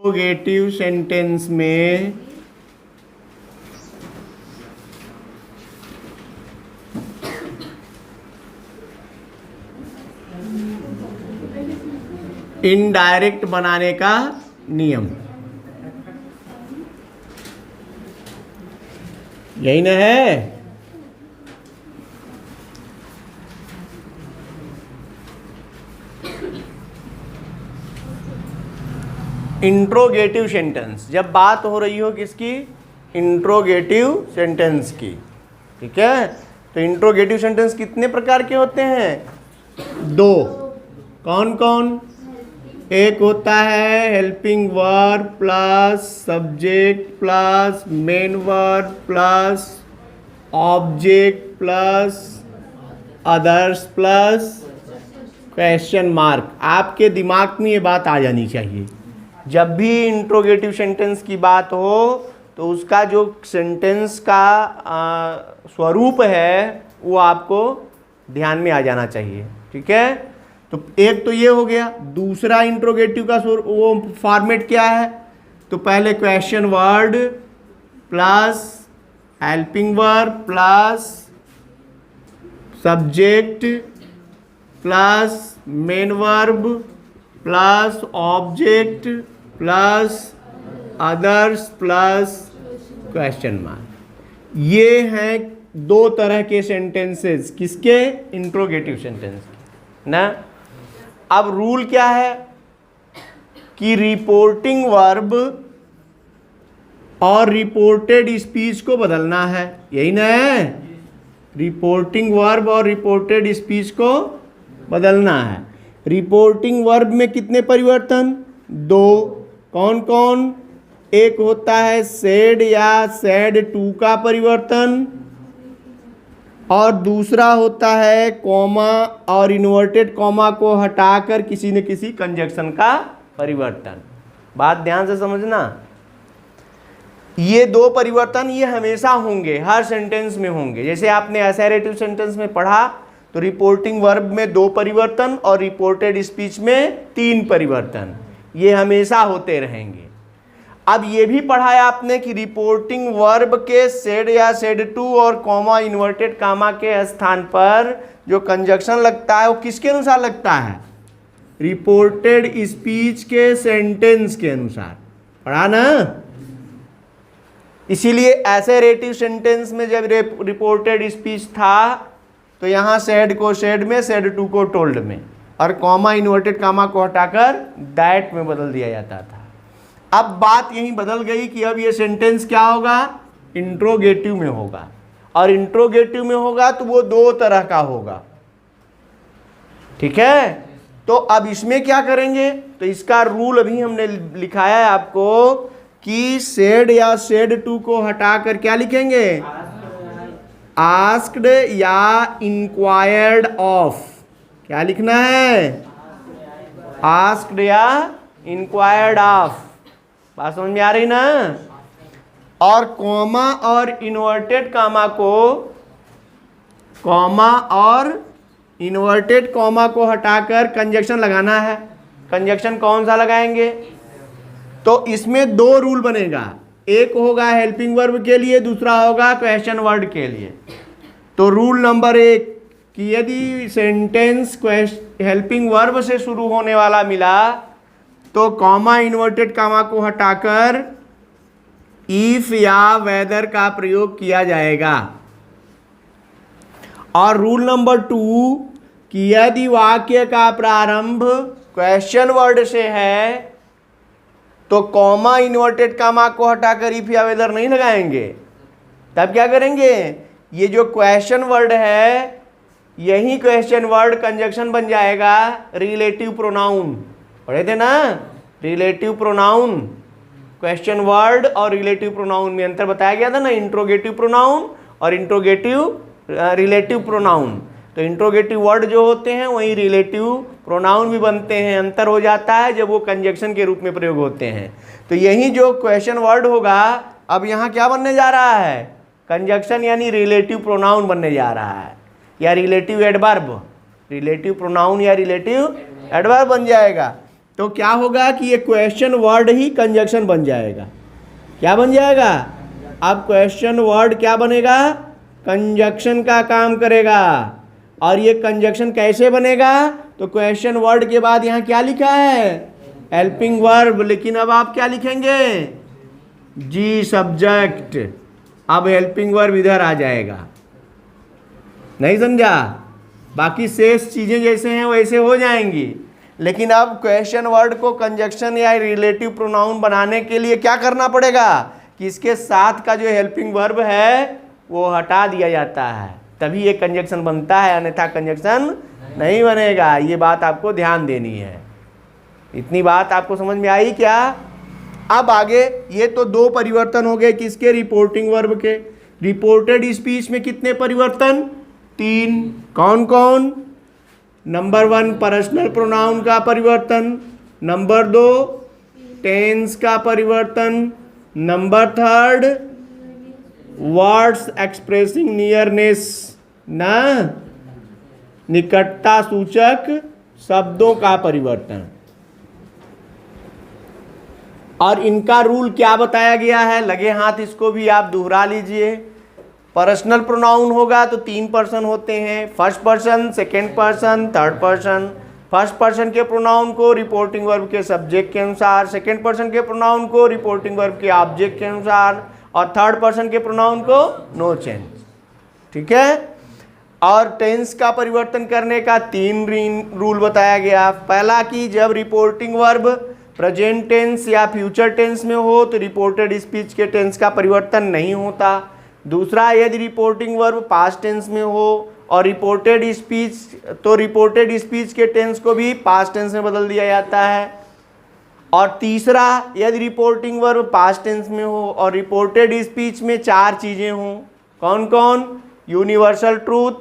Interrogative sentence में indirect बनाने का नियम यही ना है। इंट्रोगेटिव सेंटेंस, जब बात हो रही हो किसकी, इंट्रोगेटिव सेंटेंस की, ठीक है। तो इंट्रोगेटिव सेंटेंस कितने प्रकार के होते हैं? दो। कौन कौन? एक होता है helping verb plus subject plus main verb plus object plus others plus question mark. आपके दिमाग में ये बात आ जानी चाहिए, जब भी इंट्रोगेटिव सेंटेंस की बात हो तो उसका जो सेंटेंस का स्वरूप है वो आपको ध्यान में आ जाना चाहिए, ठीक है। तो एक तो ये हो गया। दूसरा इंट्रोगेटिव का वो फॉर्मेट क्या है? तो पहले question word plus helping verb plus subject plus main verb plus object plus others plus question mark. ये हैं दो तरह के सेंटेंसेस, किसके? इंट्रोगेटिव सेंटेंस ना। अब रूल क्या है कि रिपोर्टिंग वर्ब और रिपोर्टेड स्पीच को बदलना है, यही ना है। रिपोर्टिंग वर्ब और रिपोर्टेड स्पीच को बदलना है। रिपोर्टिंग वर्ब में कितने परिवर्तन? दो। कौन कौन? एक होता है सेड या सेड टू का परिवर्तन, और दूसरा होता है कॉमा और इन्वर्टेड कॉमा को हटाकर किसी न किसी कंजक्शन का परिवर्तन। बात ध्यान से समझना, ये दो परिवर्तन ये हमेशा होंगे, हर सेंटेंस में होंगे। जैसे आपने असर्टिव सेंटेंस में पढ़ा तो रिपोर्टिंग वर्ब में दो परिवर्तन और रिपोर्टेड स्पीच में तीन परिवर्तन, ये हमेशा होते रहेंगे। अब ये भी पढ़ा है आपने कि रिपोर्टिंग वर्ब के सेड या सेड टू और कॉमा इन्वर्टेड कामा के स्थान पर जो कंजक्शन लगता है वो किसके अनुसार लगता है? रिपोर्टेड स्पीच के सेंटेंस के अनुसार। पढ़ा ना। इसीलिए असर्टिव सेंटेंस में जब रिपोर्टेड स्पीच था तो यहां सेड को सेड में, सेड टू को टोल्ड में, और कॉमा इन्वर्टेड कामा को हटाकर दैट में बदल दिया जाता था। अब बात यही बदल गई कि अब ये सेंटेंस क्या होगा? इंट्रोगेटिव में होगा, और इंट्रोगेटिव में होगा तो वो दो तरह का होगा, ठीक है। तो अब इसमें क्या करेंगे? तो इसका रूल अभी हमने लिखाया है आपको कि सेड या सेड टू को हटाकर क्या लिखेंगे? आस्क्ड या इंक्वायर्ड ऑफ। क्या लिखना है? आस्क्ड या इंक्वायर्ड ऑफ। बात समझ में आ रही ना। और कॉमा और इन्वर्टेड कामा को, कॉमा और इन्वर्टेड कॉमा को हटाकर कंजक्शन लगाना है। कंजक्शन कौन सा लगाएंगे? तो इसमें दो रूल बनेगा, एक होगा हेल्पिंग वर्ब के लिए, दूसरा होगा क्वेश्चन वर्ड के लिए। तो रूल नंबर 1 कि यदि सेंटेंस हेल्पिंग वर्ब से शुरू होने वाला मिला तो कॉमा इन्वर्टेड कामा को हटाकर इफ या वेदर का प्रयोग किया जाएगा। और रूल नंबर 2 कि यदि वाक्य का प्रारंभ क्वेश्चन वर्ड से है तो कॉमा इन्वर्टेड कामा को हटाकर इफ या वेदर नहीं लगाएंगे। तब क्या करेंगे? ये जो क्वेश्चन वर्ड है यही क्वेश्चन वर्ड कंजक्शन बन जाएगा रिलेटिव प्रोनाउन। पढ़े थे ना, रिलेटिव प्रोनाउन। क्वेश्चन वर्ड और रिलेटिव प्रोनाउन में अंतर बताया गया था ना, इंट्रोगेटिव प्रोनाउन और रिलेटिव प्रोनाउन। तो इंट्रोगेटिव वर्ड जो होते हैं वही रिलेटिव प्रोनाउन भी बनते हैं। अंतर हो जाता है जब वो कंजक्शन के रूप में प्रयोग होते हैं। तो यही जो क्वेश्चन वर्ड होगा अब यहाँ क्या बनने जा रहा है? कंजक्शन यानी रिलेटिव प्रोनाउन बनने जा रहा है, या रिलेटिव एडवर्ब। रिलेटिव प्रोनाउन या रिलेटिव एडवर्ब बन जाएगा। तो क्या होगा कि ये क्वेश्चन वर्ड ही कंजक्शन बन जाएगा। क्या बन जाएगा? अब क्वेश्चन वर्ड क्या बनेगा? कंजक्शन का काम करेगा। और ये कंजक्शन कैसे बनेगा? तो क्वेश्चन वर्ड के बाद यहाँ क्या लिखा है? Helping verb. लेकिन अब आप क्या लिखेंगे? जी सब्जेक्ट। अब हेल्पिंग वर्ब इधर आ जाएगा। नहीं समझा? बाकी शेष चीजें जैसे हैं वैसे हो जाएंगी, लेकिन अब क्वेश्चन वर्ड को कंजक्शन या रिलेटिव प्रोनाउन बनाने के लिए क्या करना पड़ेगा कि इसके साथ का जो हेल्पिंग वर्ब है वो हटा दिया जाता है, तभी ये कंजक्शन बनता है, अन्यथा कंजक्शन नहीं बनेगा। ये बात आपको ध्यान देनी है। इतनी बात आपको समझ में आई क्या? अब आगे ये तो दो परिवर्तन हो गए किसके? रिपोर्टिंग वर्ब के। रिपोर्टेड स्पीच में कितने परिवर्तन? 3। कौन कौन? नंबर 1 पर्सनल प्रोनाउन का परिवर्तन, नंबर 2 टेंस का परिवर्तन, नंबर 3 वर्ड्स एक्सप्रेसिंग नियरनेस, ना निकटता सूचक शब्दों का परिवर्तन। और इनका रूल क्या बताया गया है? लगे हाथ इसको भी आप दोहरा लीजिए। पर्सनल प्रोनाउन होगा तो 3 पर्सन होते हैं, first person, second person, third person. First person के प्रोनाउन को रिपोर्टिंग वर्ब के सब्जेक्ट के अनुसार, सेकेंड पर्सन के प्रोनाउन को रिपोर्टिंग वर्ब के ऑब्जेक्ट के अनुसार, और थर्ड पर्सन के प्रोनाउन को नो चेंज। ठीक है? और टेंस का परिवर्तन करने का 3 रूल बताया गया। पहला कि जब रिपोर्टिंग वर्ब प्रेजेंट टेंस या फ्यूचर टेंस में हो तो रिपोर्टेड स्पीच के टेंस का परिवर्तन नहीं होता। दूसरा, यदि रिपोर्टिंग वर्ब पास्ट टेंस में हो और रिपोर्टेड स्पीच, तो रिपोर्टेड स्पीच के टेंस को भी पास्ट टेंस में बदल दिया जाता है। और तीसरा, यदि रिपोर्टिंग वर्ब पास्ट टेंस में हो और रिपोर्टेड स्पीच में 4 चीज़ें हों। कौन कौन? यूनिवर्सल ट्रूथ,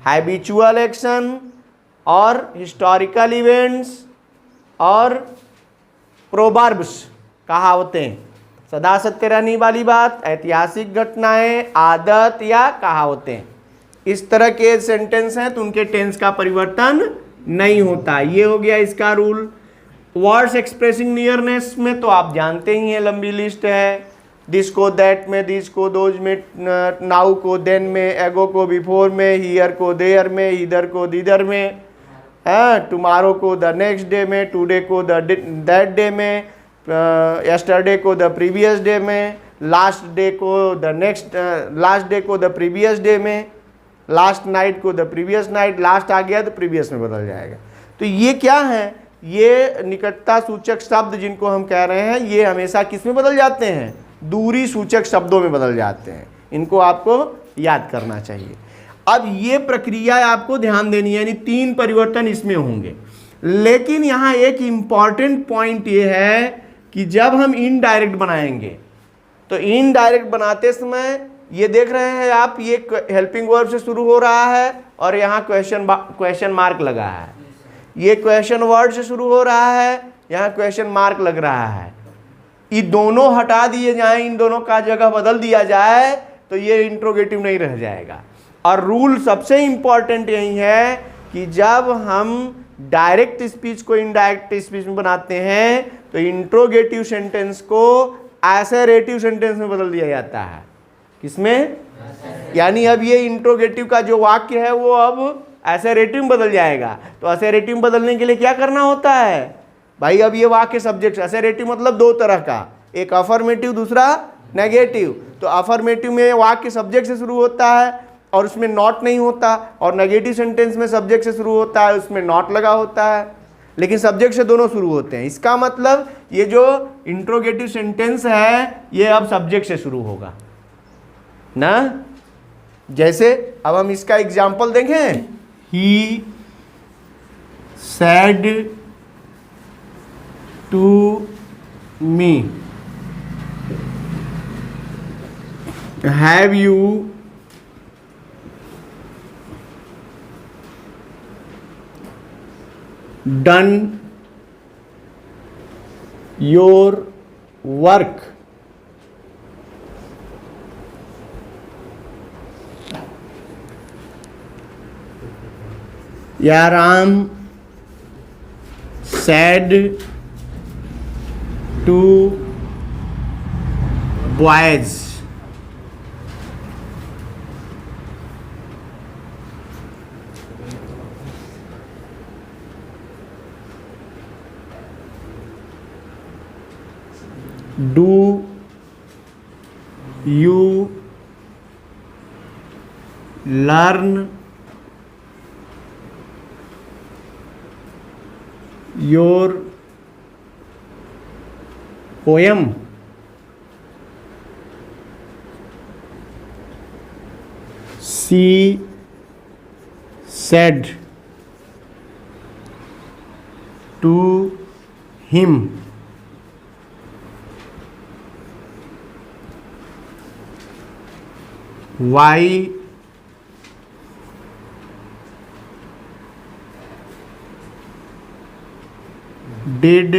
हैबिचुअल एक्शन, और हिस्टोरिकल इवेंट्स, और प्रोवर्ब्स, कहावतें, सदा सत्य रहने वाली बात, ऐतिहासिक घटनाएं, आदत या कहावतें। इस तरह के सेंटेंस हैं तो उनके टेंस का परिवर्तन नहीं होता। ये हो गया इसका रूल। वर्ड्स एक्सप्रेसिंग नियरनेस में तो आप जानते ही हैं, लंबी लिस्ट है। दिस को दैट में, दिस को दोज में, नाउ को देन में, एगो को बिफोर में, हियर को देयर में, इधर को दिदर में, टुमारो को द नेक्स्ट डे में, टुडे को दैट डे में, यस्टरडे को द प्रीवियस डे में, लास्ट डे को द प्रीवियस डे में, लास्ट नाइट को द प्रीवियस नाइट। लास्ट आ गया तो प्रीवियस में बदल जाएगा। तो ये क्या है? ये निकटता सूचक शब्द जिनको हम कह रहे हैं, ये हमेशा किस में बदल जाते हैं? दूरी सूचक शब्दों में बदल जाते हैं। इनको आपको याद करना चाहिए। अब ये प्रक्रिया आपको ध्यान देनी है, यानी 3 परिवर्तन इसमें होंगे। लेकिन यहाँ एक इंपॉर्टेंट पॉइंट ये है कि जब हम इनडायरेक्ट बनाएंगे तो इनडायरेक्ट बनाते समय ये देख रहे हैं आप, ये हेल्पिंग वर्ब से शुरू हो रहा है और यहाँ क्वेश्चन मार्क लगा है। ये क्वेश्चन वर्ड से शुरू हो रहा है, यहाँ क्वेश्चन मार्क लग रहा है। ये दोनों हटा दिए जाएं, इन दोनों का जगह बदल दिया जाए तो ये इंट्रोगेटिव नहीं रह जाएगा। और रूल सबसे इंपॉर्टेंट यही है कि जब हम डायरेक्ट स्पीच को इनडायरेक्ट स्पीच में बनाते हैं तो इंट्रोगेटिव सेंटेंस को एसेरेटिव सेंटेंस में बदल दिया जाता है। किसमें? यानी अब ये इंट्रोगेटिव का जो वाक्य है वो अब एसेरेटिव में बदल जाएगा। तो एसेरेटिव में बदलने के लिए क्या करना होता है भाई? अब ये वाक्य सब्जेक्ट, एसेरेटिव मतलब 2 तरह का, एक अफर्मेटिव, दूसरा नेगेटिव। तो अफर्मेटिव में वाक्य सब्जेक्ट से शुरू होता है और उसमें नॉट नहीं होता, और नेगेटिव सेंटेंस में सब्जेक्ट से शुरू होता है, उसमें नॉट लगा होता है, लेकिन सब्जेक्ट से दोनों शुरू होते हैं। इसका मतलब ये जो इंट्रोगेटिव सेंटेंस है ये अब सब्जेक्ट से शुरू होगा ना। जैसे अब हम इसका एग्जाम्पल देखें, he said to me, have you done your work? या Ram said to boys. Do you learn your poem? She said to him. Why did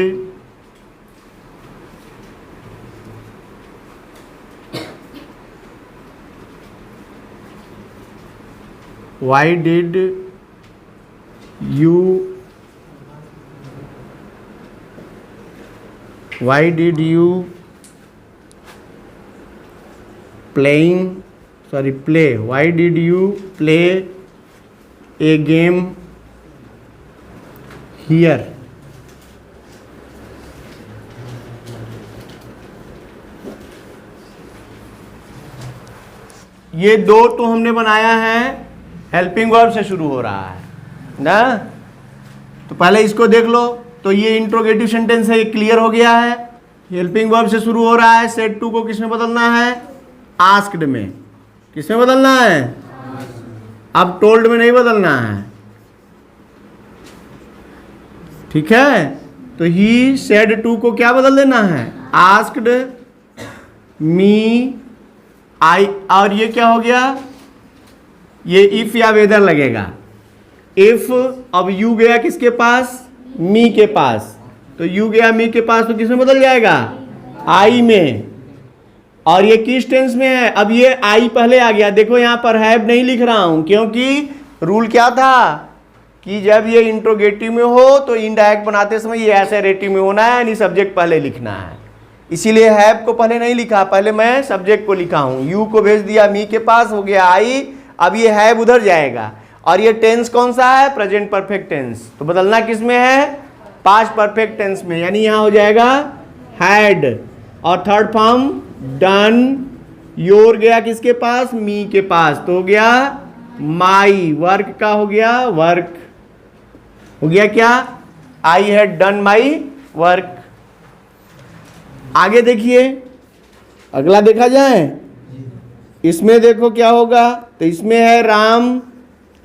you play? Why did you play a game here? ये दो तो हमने बनाया है helping verb से शुरू हो रहा है ना। तो पहले इसको देख लो। तो ये इंट्रोगेटिव सेंटेंस है, ये क्लियर हो गया है। हेल्पिंग वर्ब से शुरू हो रहा है। सेड टू को किसमें बदलना है? आस्क्ड में। किसमें बदलना है? अब टोल्ड में नहीं बदलना है, ठीक है। तो ही सेड टू को क्या बदल देना है? आस्क्ड मी आई। और ये क्या हो गया? ये इफ या वेदर लगेगा। इफ, अब यू गया किसके पास? मी के पास। तो यू गया मी के पास, तो किसमें बदल जाएगा? आई में। और ये किस टेंस में है? अब ये आई पहले आ गया। देखो यहां पर हैव नहीं लिख रहा हूं, क्योंकि रूल क्या था कि जब ये इंट्रोगेटिव में हो तो इनडायरेक्ट बनाते समय ये एसेरेटिव में होना है, यानी सब्जेक्ट पहले लिखना है। इसीलिए हैव को पहले नहीं लिखा, पहले मैं सब्जेक्ट को लिखा हूं। यू को भेज दिया मी के पास, हो गया आई। अब ये हैव उधर जाएगा। और ये टेंस कौन सा है? Present perfect tense. तो बदलना किस में है? पास्ट परफेक्ट टेंस में, यानी यहां हो जाएगा हैड। और थर्ड फॉर्म डन। योर गया किसके पास? मी के पास, तो हो गया माई। वर्क का हो गया वर्क। हो गया क्या? I had done my work. आगे देखिए, अगला देखा जाए। इसमें देखो क्या होगा। तो इसमें है राम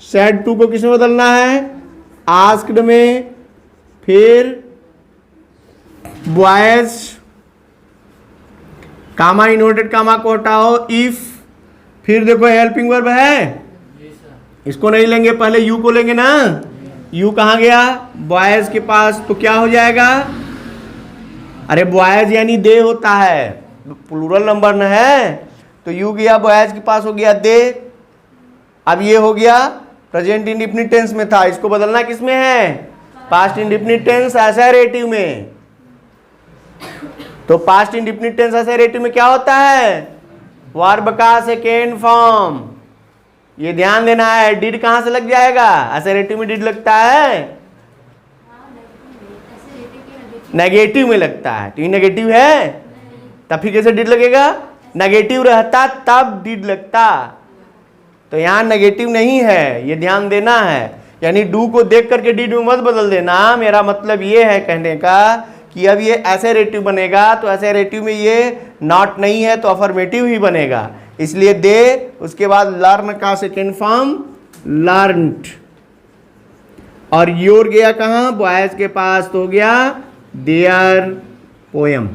सेड टू को किसमें बदलना है? आस्क्ड में। फिर बॉयज, कामा इन्वर्टेड कामा को हटाओ, इफ। फिर देखो हेल्पिंग वर्ब है, इसको नहीं लेंगे, पहले यू को लेंगे ना। यू कहाँ गया? बॉयज के पास। तो क्या हो जाएगा? अरे बॉयज यानी दे होता है, प्लूरल नंबर न है। तो यू गया बॉयज के पास, हो गया दे। अब ये हो गया प्रेजेंट इंडेफिनिट टेंस में था, इसको बदलना किस में है? पास्ट इंडेफिनिट टेंस एसेरेटिव में। तो पास्ट इंडेफिनिट टेंस एसेरेटिव में क्या होता है? वर्ब का सेकेंड फॉर्म। ये ध्यान देना है। डिड कहां से लग जाएगा? एसेरेटिव में डिड लगता है, नेगेटिव में लगता है। तो ये नेगेटिव है, तब फिर कैसे डिड लगेगा? नेगेटिव रहता तब डिड लगता। तो यहां नेगेटिव नहीं है, ये ध्यान देना है। यानी डू को देख करके डिड में मत बदल देना। मेरा मतलब ये है कहने का कि अब ये एसेरेटिव बनेगा, तो एसेरेटिव में ये नॉट नहीं है, तो अफर्मेटिव ही बनेगा। इसलिए दे, उसके बाद लर्न का सेकेंड फॉर्म लर्नड। और योर गया कहां? बॉयज के पास, तो हो गया देयर पोएम।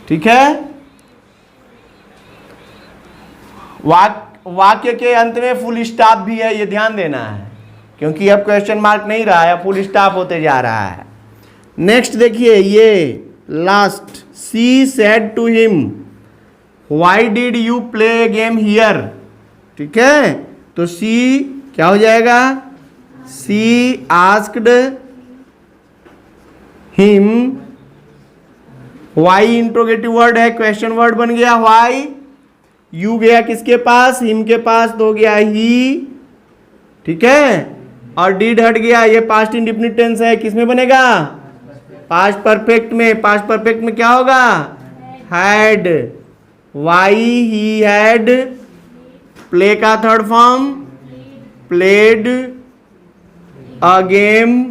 ठीक है। वाक्य के अंत में फुल स्टॉप भी है, ये ध्यान देना है, क्योंकि अब क्वेश्चन मार्क नहीं रहा है, फुल स्टॉप होते जा रहा है। नेक्स्ट देखिए, ये last, she said to him why did you play a game here. ठीक है। तो सी क्या हो जाएगा? She asked him, why interrogative word है, क्वेश्चन वर्ड बन गया वाई, यू गया किसके पास, हिम के पास, तो हो गया ही, ठीक है, और डिड हट गया, ये पास्ट इंडेफिनिट टेंस है, किसमें बनेगा, पास्ट परफेक्ट में। पास्ट परफेक्ट में क्या होगा, had, why he had, play का third form played a game,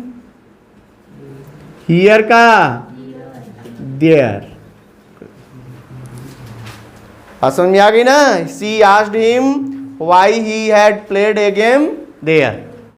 here का देयर। समझ में आ गई ना, she asked him why he had played a game there.